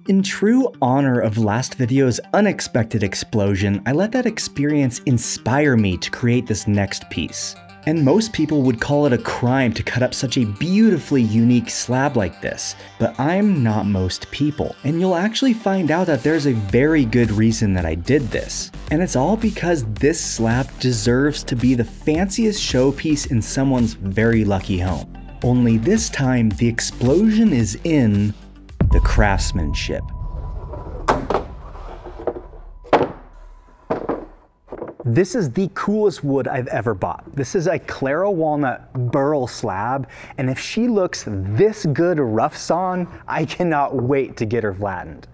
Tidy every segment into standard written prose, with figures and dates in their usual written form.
In true honor of last video's unexpected explosion, I let that experience inspire me to create this next piece. And most people would call it a crime to cut up such a beautifully unique slab like this, but I'm not most people, and you'll actually find out that there's a very good reason that I did this. And it's all because this slab deserves to be the fanciest showpiece in someone's very lucky home. Only this time, the explosion is in the craftsmanship. This is the coolest wood I've ever bought. This is a Clara walnut burl slab, and if she looks this good rough sawn, I cannot wait to get her flattened.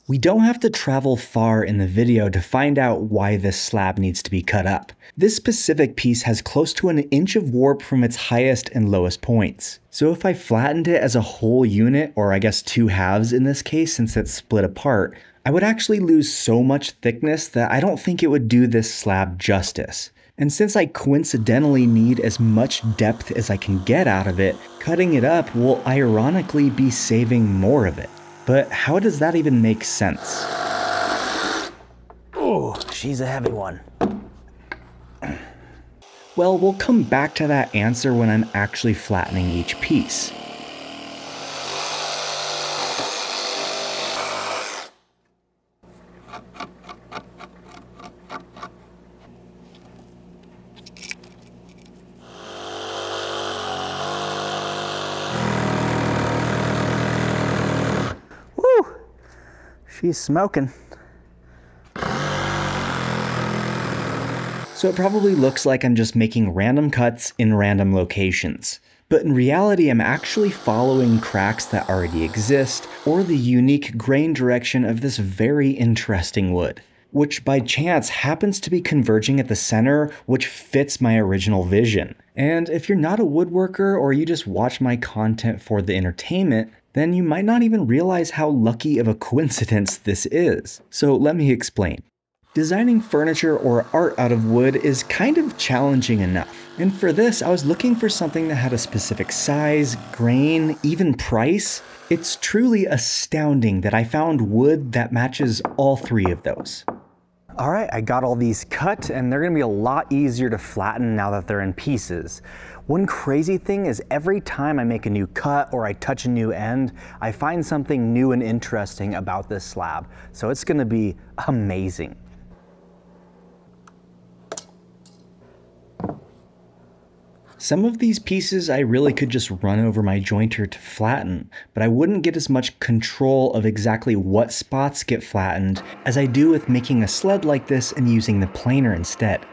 We don't have to travel far in the video to find out why this slab needs to be cut up. This specific piece has close to 1 inch of warp from its highest and lowest points. So if I flattened it as a whole unit, or I guess 2 halves in this case since it's split apart, I would actually lose so much thickness that I don't think it would do this slab justice. And since I coincidentally need as much depth as I can get out of it, cutting it up will ironically be saving more of it. But how does that even make sense? Oh, she's a heavy one. Well, we'll come back to that answer when I'm actually flattening each piece. She's smoking. So it probably looks like I'm just making random cuts in random locations. But in reality, I'm actually following cracks that already exist, or the unique grain direction of this very interesting wood, which by chance happens to be converging at the center, which fits my original vision. And if you're not a woodworker or you just watch my content for the entertainment, then you might not even realize how lucky of a coincidence this is. So let me explain. Designing furniture or art out of wood is kind of challenging enough. And for this, I was looking for something that had a specific size, grain, even price. It's truly astounding that I found wood that matches all 3 of those. All right, I got all these cut, and they're gonna be a lot easier to flatten now that they're in pieces. One crazy thing is every time I make a new cut or I touch a new end, I find something new and interesting about this slab. So it's gonna be amazing. Some of these pieces I really could just run over my jointer to flatten, but I wouldn't get as much control of exactly what spots get flattened as I do with making a sled like this and using the planer instead.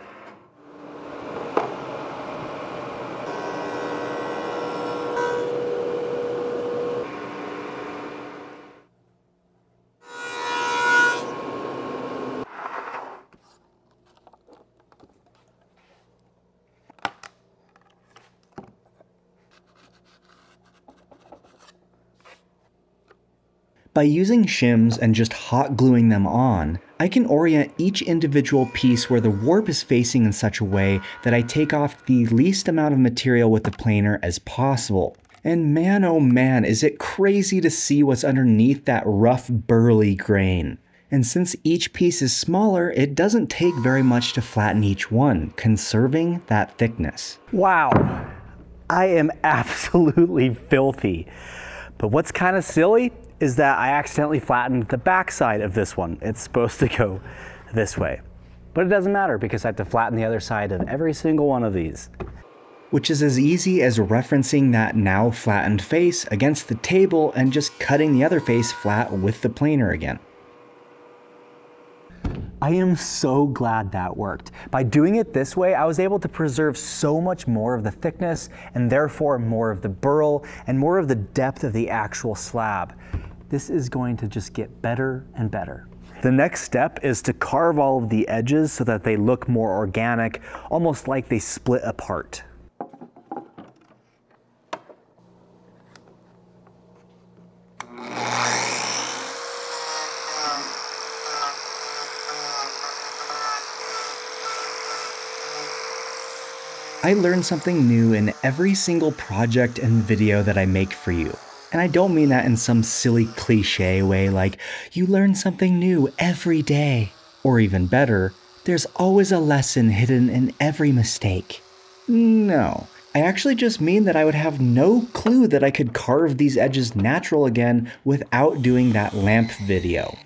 By using shims and just hot gluing them on, I can orient each individual piece where the warp is facing in such a way that I take off the least amount of material with the planer as possible. And man oh man, is it crazy to see what's underneath that rough burly grain. And since each piece is smaller, it doesn't take very much to flatten each one, conserving that thickness. Wow, I am absolutely filthy. But what's kind of silly is that I accidentally flattened the backside of this one. It's supposed to go this way. But it doesn't matter because I have to flatten the other side of every single one of these. Which is as easy as referencing that now flattened face against the table and just cutting the other face flat with the planer again. I am so glad that worked. By doing it this way, I was able to preserve so much more of the thickness and therefore more of the burl and more of the depth of the actual slab. This is going to just get better and better. The next step is to carve all of the edges so that they look more organic, almost like they split apart. I learn something new in every single project and video that I make for you. And I don't mean that in some silly cliche way like, you learn something new every day. Or even better, there's always a lesson hidden in every mistake. No, I actually just mean that I would have no clue that I could carve these edges natural again without doing that lamp video.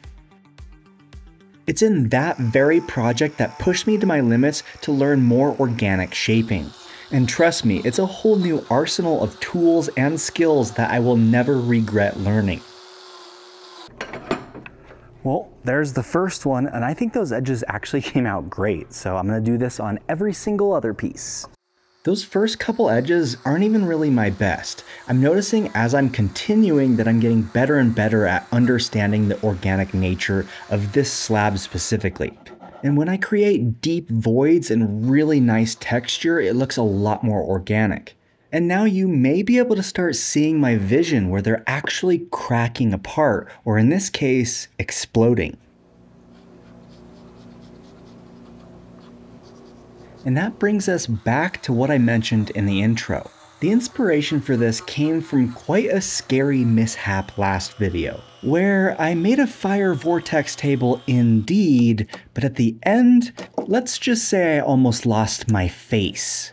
It's in that very project that pushed me to my limits to learn more organic shaping. And trust me, it's a whole new arsenal of tools and skills that I will never regret learning. Well, there's the first one, and I think those edges actually came out great, so I'm going to do this on every single other piece. Those first couple edges aren't even really my best. I'm noticing as I'm continuing that I'm getting better and better at understanding the organic nature of this slab specifically. And when I create deep voids and really nice texture, it looks a lot more organic. And now you may be able to start seeing my vision where they're actually cracking apart, or in this case, exploding. And that brings us back to what I mentioned in the intro. The inspiration for this came from quite a scary mishap last video, where I made a fire vortex table indeed, but at the end, let's just say I almost lost my face.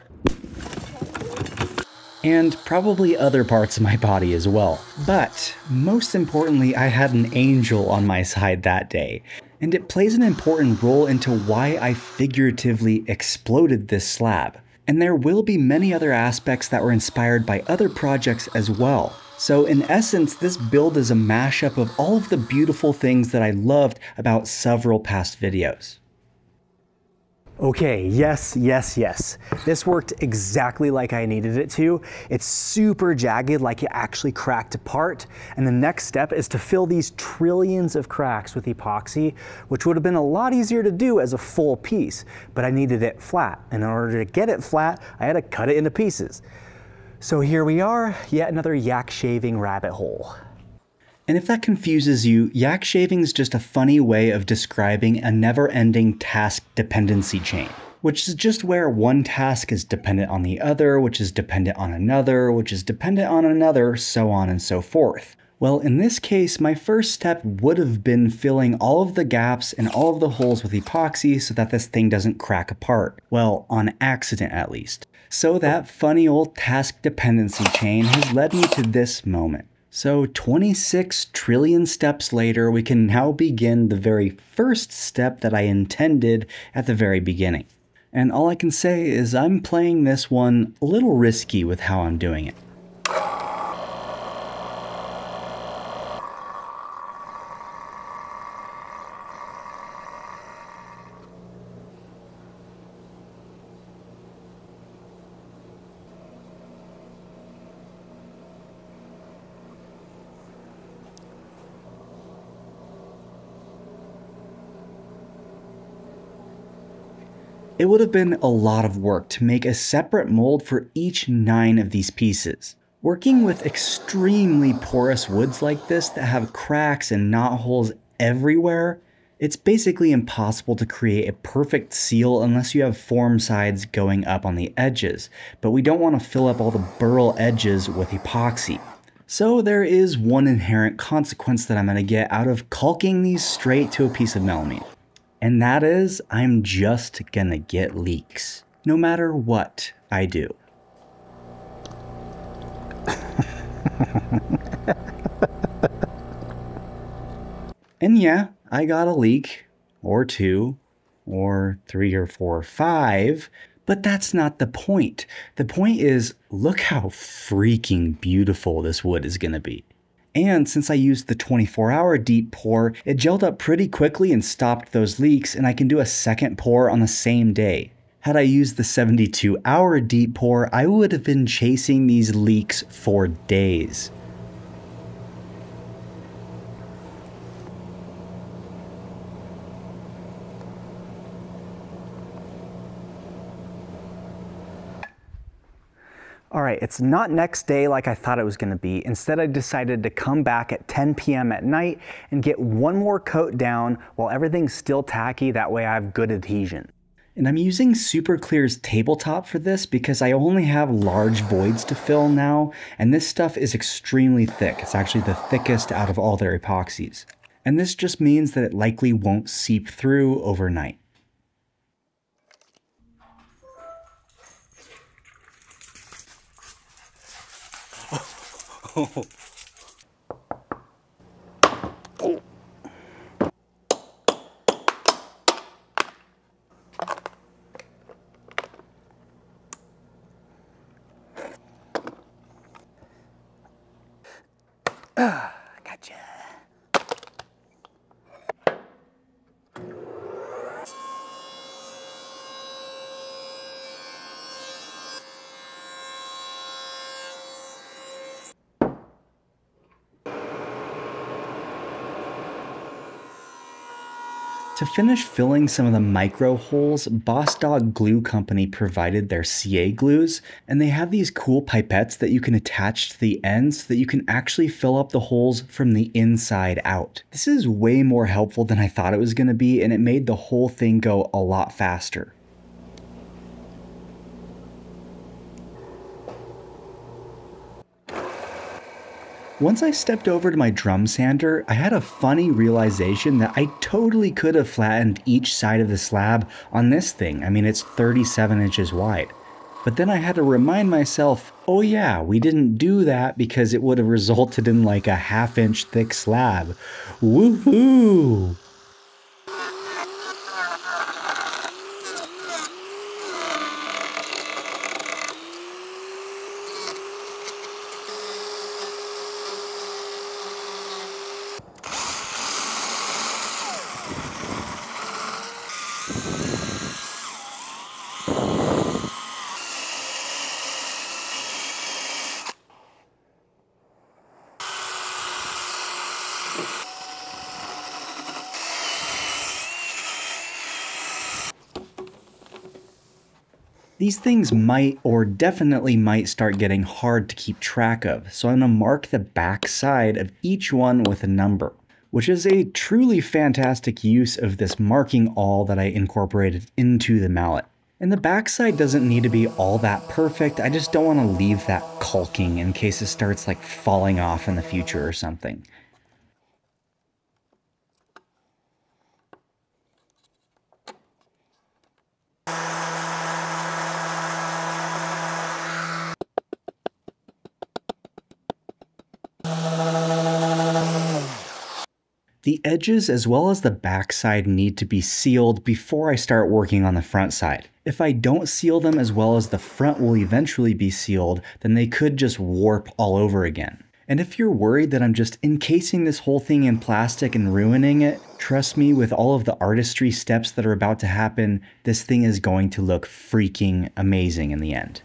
And probably other parts of my body as well. But most importantly, I had an angel on my side that day. And it plays an important role into why I figuratively exploded this slab. And there will be many other aspects that were inspired by other projects as well. So in essence, this build is a mashup of all of the beautiful things that I loved about several past videos. Okay, yes. This worked exactly like I needed it to. It's super jagged, like it actually cracked apart. And the next step is to fill these trillions of cracks with epoxy, which would have been a lot easier to do as a full piece, but I needed it flat. And in order to get it flat, I had to cut it into pieces. So here we are, yet another yak shaving rabbit hole. And if that confuses you, yak shaving is just a funny way of describing a never-ending task dependency chain, which is just where one task is dependent on the other, which is dependent on another, which is dependent on another, so on and so forth. Well, in this case, my first step would have been filling all of the gaps and all of the holes with epoxy so that this thing doesn't crack apart. Well, on accident at least. So that funny old task dependency chain has led me to this moment. So 26 trillion steps later, we can now begin the very first step that I intended at the very beginning. And all I can say is I'm playing this one a little risky with how I'm doing it. It would have been a lot of work to make a separate mold for each 9 of these pieces. Working with extremely porous woods like this that have cracks and knot holes everywhere, it's basically impossible to create a perfect seal unless you have form sides going up on the edges, but we don't want to fill up all the burl edges with epoxy. So there is one inherent consequence that I'm going to get out of caulking these straight to a piece of melamine. And that is, I'm just gonna get leaks, no matter what I do. And yeah, I got a leak, or 2, or 3, or 4, or 5, but that's not the point. The point is, look how freaking beautiful this wood is gonna be. And since I used the 24-hour deep pour, it gelled up pretty quickly and stopped those leaks, and I can do a second pour on the same day. Had I used the 72-hour deep pour, I would have been chasing these leaks for days. Alright, it's not next day like I thought it was going to be. Instead, I decided to come back at 10 p.m. at night and get one more coat down while everything's still tacky, that way I have good adhesion. And I'm using SUPERCLEAR's tabletop for this because I only have large voids to fill now, and this stuff is extremely thick. It's actually the thickest out of all their epoxies. And this just means that it likely won't seep through overnight. Oh. Gotcha. To finish filling some of the micro holes, Boss Dog Glue Company provided their CA glues, and they have these cool pipettes that you can attach to the ends so that you can actually fill up the holes from the inside out. This is way more helpful than I thought it was going to be, and it made the whole thing go a lot faster. Once I stepped over to my drum sander, I had a funny realization that I totally could have flattened each side of the slab on this thing. I mean, it's 37 inches wide. But then I had to remind myself, oh yeah, we didn't do that because it would have resulted in like a half-inch thick slab. Woohoo! These things might, or definitely might, start getting hard to keep track of, so I'm going to mark the back side of each one with a number, which is a truly fantastic use of this marking all that I incorporated into the mallet. And the backside doesn't need to be all that perfect, I just don't want to leave that caulking in case it starts like falling off in the future or something. The edges as well as the backside need to be sealed before I start working on the front side. If I don't seal them as well as the front will eventually be sealed, then they could just warp all over again. And if you're worried that I'm just encasing this whole thing in plastic and ruining it, trust me, with all of the artistry steps that are about to happen, this thing is going to look freaking amazing in the end.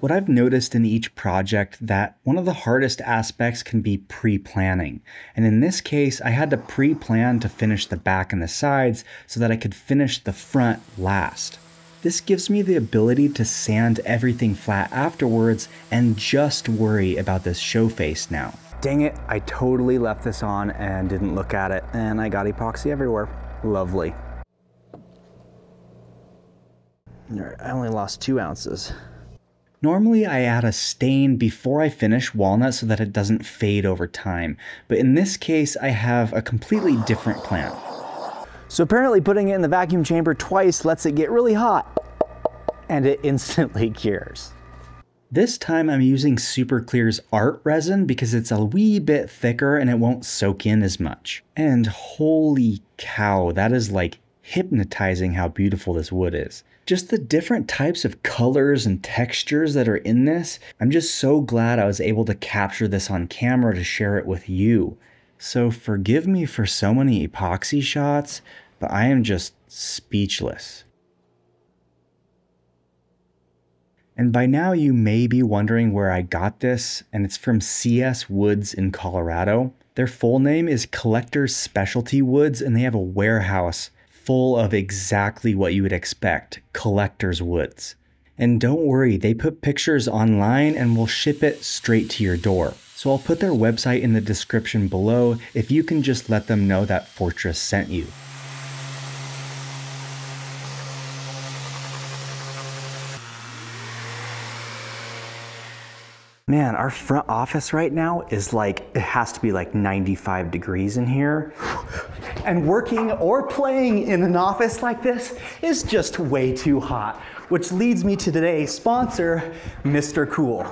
What I've noticed in each project that one of the hardest aspects can be pre-planning. And in this case, I had to pre-plan to finish the back and the sides so that I could finish the front last. This gives me the ability to sand everything flat afterwards and just worry about this show face now. Dang it, I totally left this on and didn't look at it, and I got epoxy everywhere. Lovely. All right, I only lost 2 ounces. Normally I add a stain before I finish walnut so that it doesn't fade over time, but in this case I have a completely different plan. So apparently putting it in the vacuum chamber twice lets it get really hot, and it instantly cures. This time I'm using SUPERCLEAR's art resin because it's a wee bit thicker and it won't soak in as much. And holy cow, that is like hypnotizing how beautiful this wood is. Just the different types of colors and textures that are in this, I'm just so glad I was able to capture this on camera to share it with you. So forgive me for so many epoxy shots, but I am just speechless. And by now you may be wondering where I got this, and it's from CS Woods in Colorado. Their full name is Collector's Specialty Woods, and they have a warehouse full of exactly what you would expect, collector's woods. And don't worry, they put pictures online and will ship it straight to your door. So I'll put their website in the description below if you can just let them know that Fortress sent you. Man, our front office right now is like, it has to be like 95 degrees in here. And working or playing in an office like this is just way too hot, which leads me to today's sponsor, Mr. Cool.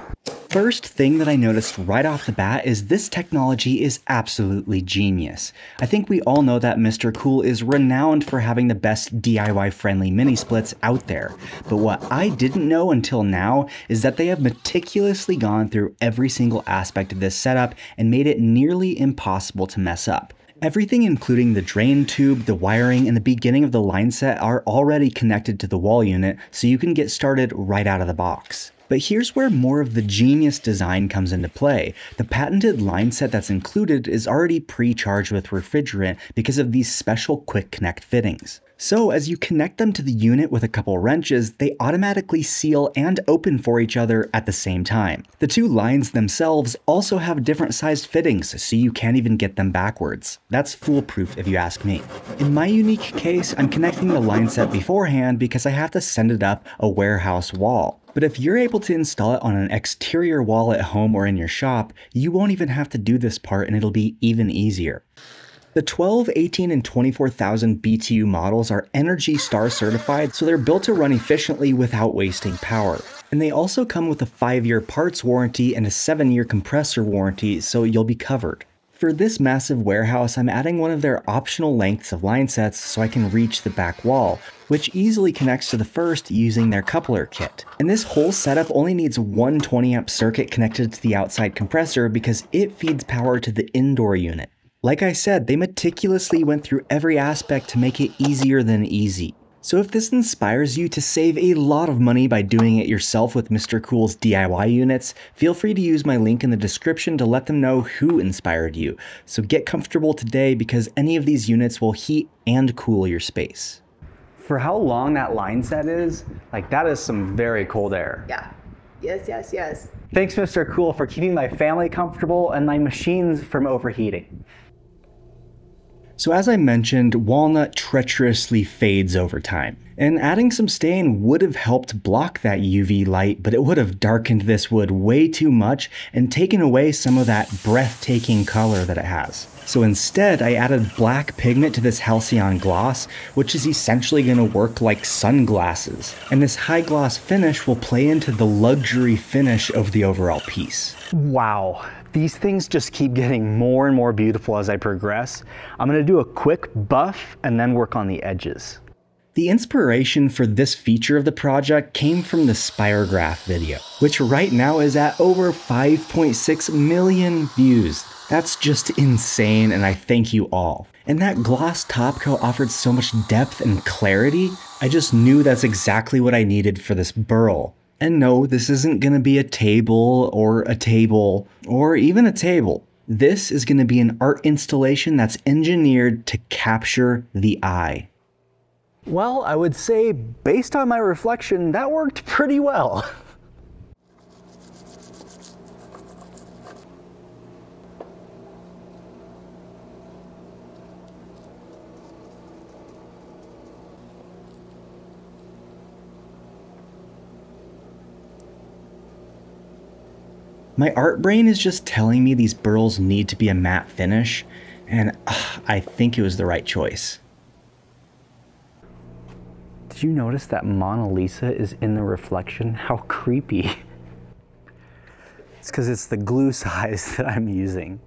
First thing that I noticed right off the bat is this technology is absolutely genius. I think we all know that Mr. Cool is renowned for having the best DIY-friendly mini splits out there. But what I didn't know until now is that they have meticulously gone through every single aspect of this setup and made it nearly impossible to mess up. Everything including the drain tube, the wiring, and the beginning of the line set are already connected to the wall unit, so you can get started right out of the box. But here's where more of the genius design comes into play. The patented line set that's included is already pre-charged with refrigerant because of these special quick connect fittings. So as you connect them to the unit with a couple wrenches, they automatically seal and open for each other at the same time. The two lines themselves also have different sized fittings, so you can't even get them backwards. That's foolproof if you ask me. In my unique case, I'm connecting the line set beforehand because I have to send it up a warehouse wall. But if you're able to install it on an exterior wall at home or in your shop, you won't even have to do this part and it'll be even easier. The 12, 18, and 24,000 BTU models are ENERGY STAR certified, so they're built to run efficiently without wasting power. And they also come with a 5-year parts warranty and a 7-year compressor warranty, so you'll be covered. For this massive warehouse, I'm adding one of their optional lengths of line sets so I can reach the back wall, which easily connects to the first using their coupler kit. And this whole setup only needs one 20-amp circuit connected to the outside compressor because it feeds power to the indoor unit. Like I said, they meticulously went through every aspect to make it easier than easy. So if this inspires you to save a lot of money by doing it yourself with Mr. Cool's DIY units, feel free to use my link in the description to let them know who inspired you. So get comfortable today because any of these units will heat and cool your space. For how long that line set is, like that is some very cold air. Yeah. Yes, yes, yes. Thanks, Mr. Cool, for keeping my family comfortable and my machines from overheating. So as I mentioned, walnut treacherously fades over time, and adding some stain would have helped block that UV light, but it would have darkened this wood way too much and taken away some of that breathtaking color that it has. So instead, I added black pigment to this Halcyon gloss, which is essentially going to work like sunglasses. And this high gloss finish will play into the luxury finish of the overall piece. Wow, these things just keep getting more and more beautiful as I progress. I'm going to do a quick buff and then work on the edges. The inspiration for this feature of the project came from the Spirograph video, which right now is at over 5.6 million views. That's just insane, and I thank you all. And that gloss top coat offered so much depth and clarity, I just knew that's exactly what I needed for this burl. And no, this isn't gonna be a table, or even a table. This is gonna be an art installation that's engineered to capture the eye. Well, I would say, based on my reflection, that worked pretty well. My art brain is just telling me these burls need to be a matte finish, and I think it was the right choice. Did you notice that Mona Lisa is in the reflection? How creepy. It's because it's the glue size that I'm using.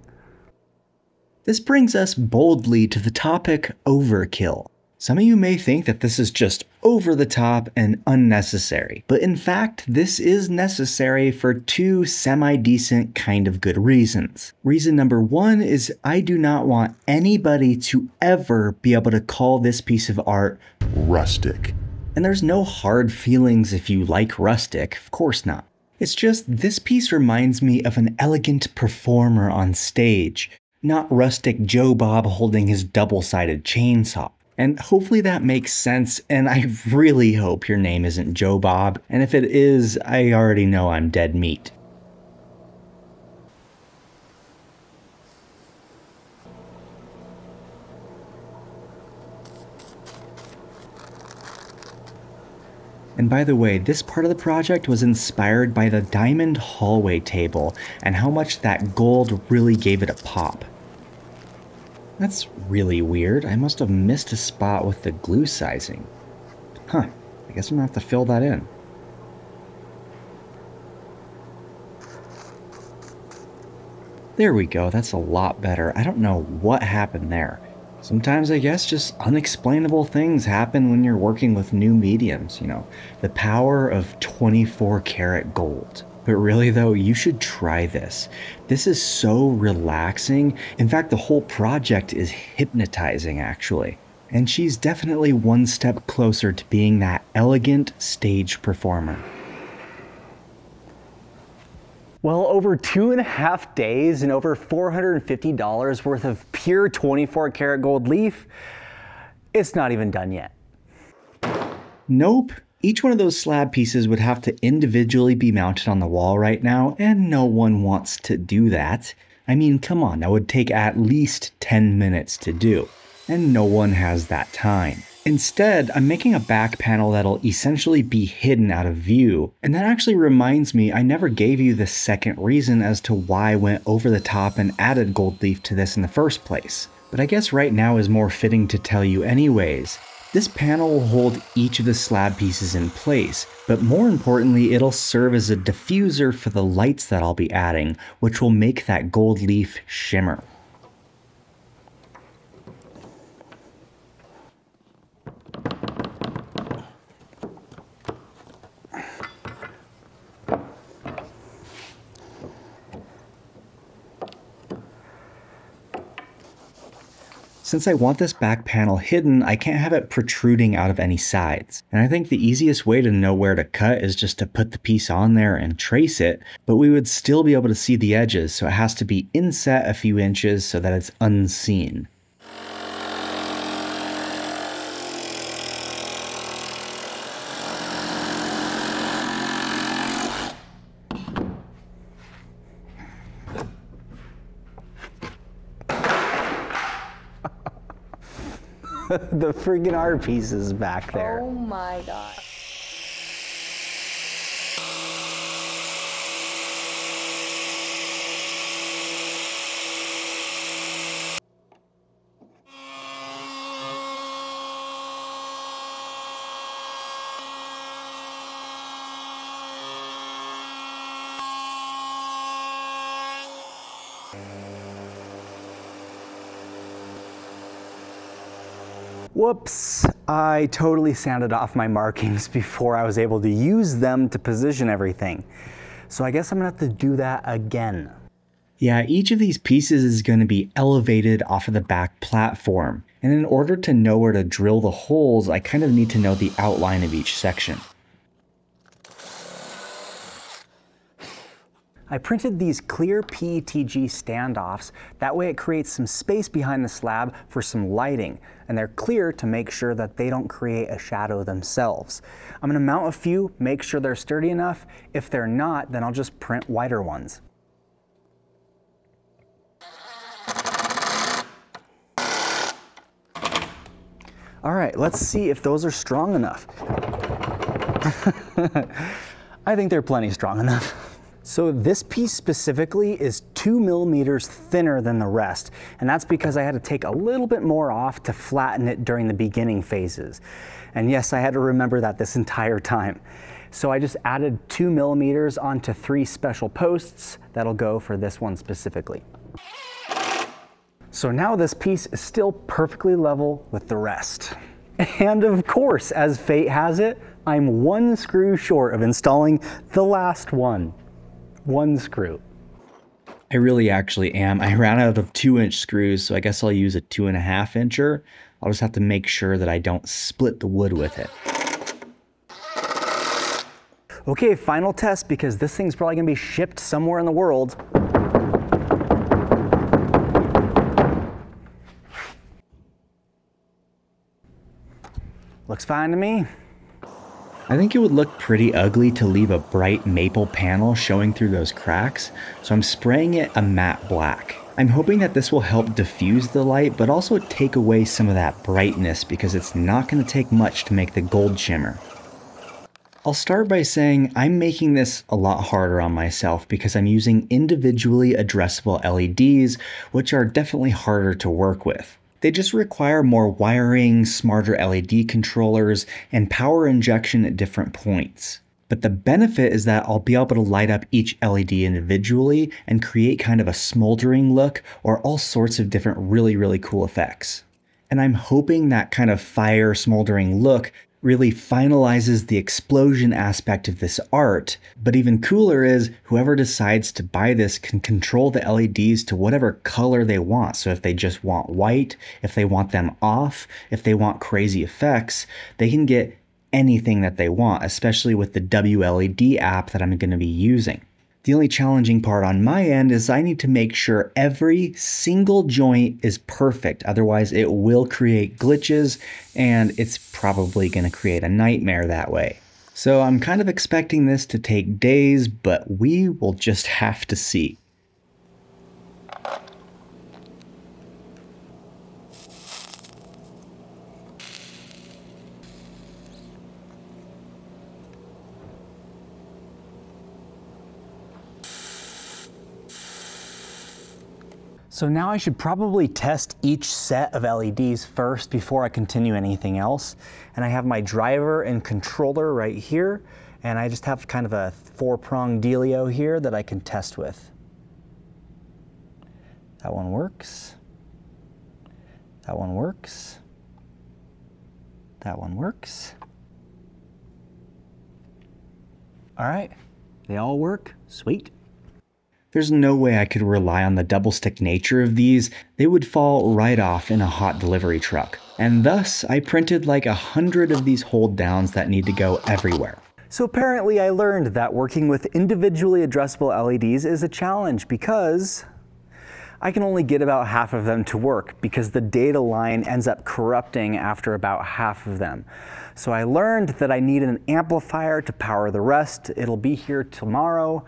This brings us boldly to the topic overkill. Some of you may think that this is just over the top and unnecessary, but in fact, this is necessary for two semi-decent kind of good reasons. Reason number one is I do not want anybody to ever be able to call this piece of art rustic. And there's no hard feelings if you like rustic, of course not. It's just this piece reminds me of an elegant performer on stage, not rustic Joe Bob holding his double-sided chainsaw. And hopefully that makes sense, and I really hope your name isn't Joe Bob, and if it is, I already know I'm dead meat. And by the way, this part of the project was inspired by the diamond hallway table and how much that gold really gave it a pop. That's really weird. I must have missed a spot with the glue sizing. Huh, I guess I'm gonna have to fill that in. There we go, that's a lot better. I don't know what happened there. Sometimes I guess just unexplainable things happen when you're working with new mediums, you know, the power of 24 karat gold. But really though, you should try this. This is so relaxing. In fact, the whole project is hypnotizing actually. And she's definitely one step closer to being that elegant stage performer. Well, over 2.5 days and over $450 worth of pure 24 karat gold leaf, it's not even done yet. Nope. Each one of those slab pieces would have to individually be mounted on the wall right now, and no one wants to do that. I mean, come on, that would take at least 10 minutes to do, and no one has that time. Instead, I'm making a back panel that'll essentially be hidden out of view. And that actually reminds me, I never gave you the second reason as to why I went over the top and added gold leaf to this in the first place. But I guess right now is more fitting to tell you anyways. This panel will hold each of the slab pieces in place, but more importantly, it'll serve as a diffuser for the lights that I'll be adding, which will make that gold leaf shimmer. Since I want this back panel hidden, I can't have it protruding out of any sides. And I think the easiest way to know where to cut is just to put the piece on there and trace it, but we would still be able to see the edges, so it has to be inset a few inches so that it's unseen. The friggin' art pieces back there. Oh my God. Whoops, I totally sanded off my markings before I was able to use them to position everything. So I guess I'm gonna have to do that again. Yeah, each of these pieces is going to be elevated off of the back platform. And in order to know where to drill the holes, I kind of need to know the outline of each section. I printed these clear PETG standoffs. That way it creates some space behind the slab for some lighting. And they're clear to make sure that they don't create a shadow themselves. I'm gonna mount a few, make sure they're sturdy enough. If they're not, then I'll just print wider ones. All right, let's see if those are strong enough. I think they're plenty strong enough. So this piece specifically is 2 millimeters thinner than the rest, and that's because I had to take a little bit more off to flatten it during the beginning phases. And yes, I had to remember that this entire time. So I just added 2 millimeters onto 3 special posts that'll go for this one specifically. So now this piece is still perfectly level with the rest. And of course, as fate has it, I'm 1 screw short of installing the last one. 1 screw. I really actually am. I ran out of 2-inch screws, so I guess I'll use a 2.5 incher. I'll just have to make sure that I don't split the wood with it. Okay, final test, because this thing's probably gonna be shipped somewhere in the world. Looks fine to me. I think it would look pretty ugly to leave a bright maple panel showing through those cracks, so I'm spraying it a matte black. I'm hoping that this will help diffuse the light, but also take away some of that brightness because it's not going to take much to make the gold shimmer. I'll start by saying I'm making this a lot harder on myself because I'm using individually addressable LEDs, which are definitely harder to work with. They just require more wiring, smarter LED controllers, and power injection at different points. But the benefit is that I'll be able to light up each LED individually and create kind of a smoldering look or all sorts of different really cool effects. And I'm hoping that kind of fire smoldering look really finalizes the explosion aspect of this art, but even cooler is whoever decides to buy this can control the LEDs to whatever color they want. So if they just want white, if they want them off, if they want crazy effects, they can get anything that they want, especially with the WLED app that I'm going to be using. The only challenging part on my end is I need to make sure every single joint is perfect, otherwise it will create glitches and it's probably going to create a nightmare that way. So I'm kind of expecting this to take days, but we will just have to see. So now I should probably test each set of LEDs first before I continue anything else. And I have my driver and controller right here, and I just have kind of a 4-prong dealio here that I can test with. That one works. That one works. That one works. All right, they all work. Sweet. There's no way I could rely on the double stick nature of these. They would fall right off in a hot delivery truck. And thus, I printed like 100 of these hold downs that need to go everywhere. So apparently I learned that working with individually addressable LEDs is a challenge because I can only get about half of them to work because the data line ends up corrupting after about half of them. So I learned that I need an amplifier to power the rest. It'll be here tomorrow,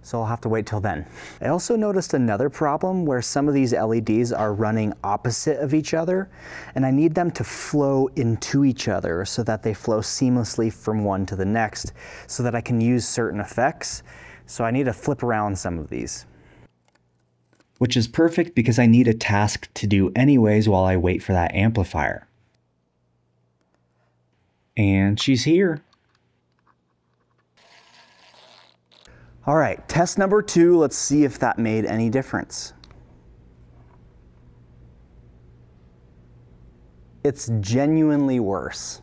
so I'll have to wait till then. I also noticed another problem where some of these LEDs are running opposite of each other, and I need them to flow into each other so that they flow seamlessly from one to the next so that I can use certain effects. So I need to flip around some of these. Which is perfect because I need a task to do anyways while I wait for that amplifier. And she's here. All right, test number 2, let's see if that made any difference. It's genuinely worse.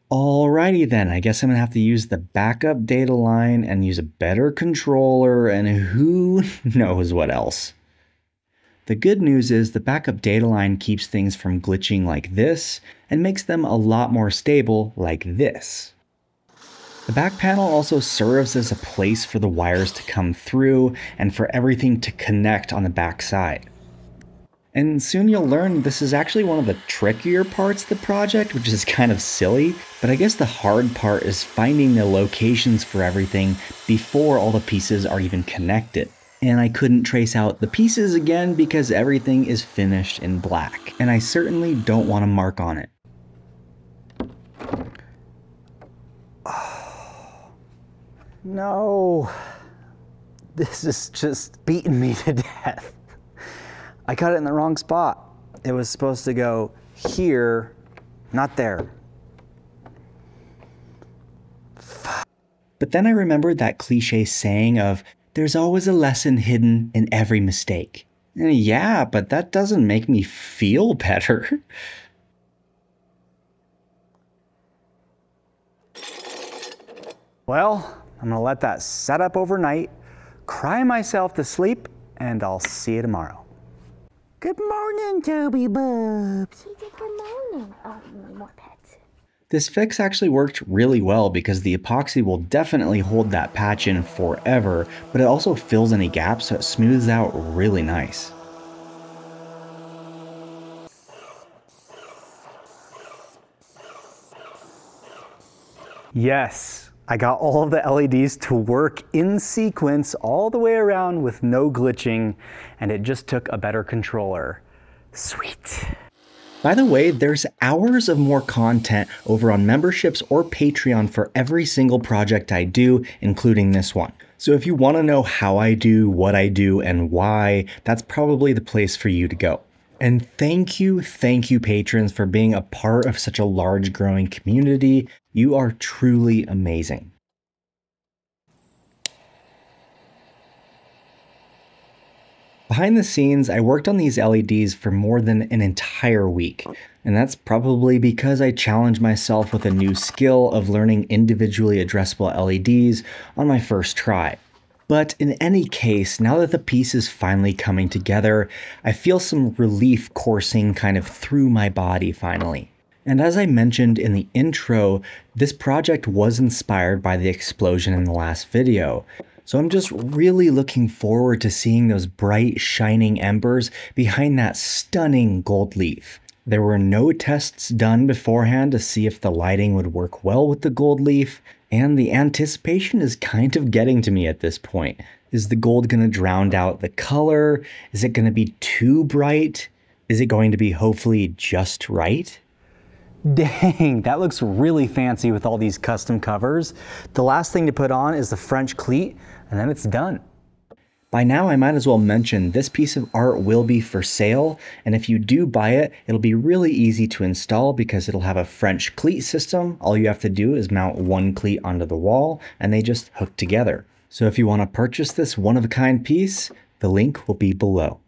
Alrighty then, I guess I'm gonna have to use the backup data line and use a better controller and who knows what else. The good news is the backup data line keeps things from glitching like this and makes them a lot more stable like this. The back panel also serves as a place for the wires to come through and for everything to connect on the back side. And soon you'll learn this is actually one of the trickier parts of the project, which is kind of silly, but I guess the hard part is finding the locations for everything before all the pieces are even connected. And I couldn't trace out the pieces again because everything is finished in black, and I certainly don't want to mark on it. No, this is just beating me to death. I cut it in the wrong spot. It was supposed to go here, not there. But then I remembered that cliche saying of, there's always a lesson hidden in every mistake. And yeah, but that doesn't make me feel better. Well, I'm gonna let that set up overnight, cry myself to sleep, and I'll see you tomorrow. Good morning, Toby Bubs. She said good morning. Oh, you need more pets. This fix actually worked really well because the epoxy will definitely hold that patch in forever, but it also fills any gaps so it smooths out really nice. Yes, I got all of the LEDs to work in sequence all the way around with no glitching, and it just took a better controller. Sweet. By the way, there's hours of more content over on memberships or Patreon for every single project I do, including this one. So if you want to know how I do, what I do, and why, that's probably the place for you to go. And thank you, patrons, for being a part of such a large growing community. You are truly amazing. Behind the scenes, I worked on these LEDs for more than an entire week, and that's probably because I challenged myself with a new skill of learning individually addressable LEDs on my first try. But in any case, now that the piece is finally coming together, I feel some relief coursing kind of through my body finally. And as I mentioned in the intro, this project was inspired by the explosion in the last video. So I'm just really looking forward to seeing those bright, shining embers behind that stunning gold leaf. There were no tests done beforehand to see if the lighting would work well with the gold leaf, and the anticipation is kind of getting to me at this point. Is the gold going to drown out the color? Is it going to be too bright? Is it going to be hopefully just right? Dang, that looks really fancy with all these custom covers. The last thing to put on is the French cleat, and then it's done. By now, I might as well mention this piece of art will be for sale, and if you do buy it, it'll be really easy to install because it'll have a French cleat system. All you have to do is mount one cleat onto the wall, and they just hook together. So if you want to purchase this one-of-a-kind piece, the link will be below.